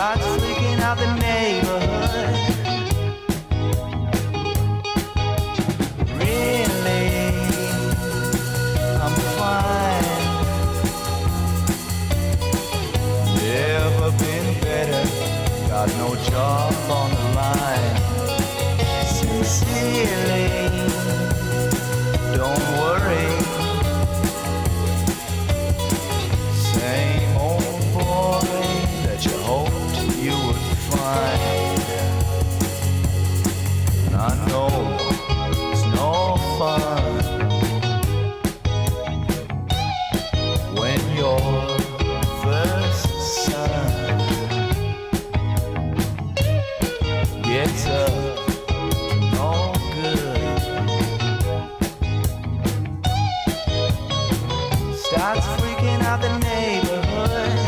starts freaking out the neighborhood. Really, I'm fine. Never been better. Got no job on the line. Sincerely, don't worry. Same old boy that you hoped you would find. And I know it's no fun when your first son gets up to no good, starts freaking out the neighborhood.